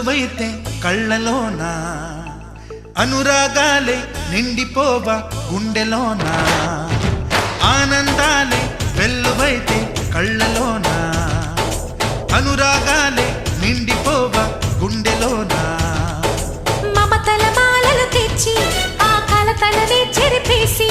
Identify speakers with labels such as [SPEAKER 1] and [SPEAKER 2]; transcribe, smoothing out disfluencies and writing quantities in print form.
[SPEAKER 1] వెల్లువైతే కళ్ళలోన అనురాగాలే నిండిపోవా గుండెలోన ఆనందాలే వెల్లువైతే కళ్ళలోన అనురాగాలే నిండిపోవా గుండెలోన
[SPEAKER 2] మమతల మాలలు తెచ్చి ఆ కలతలనే చెరిపేసి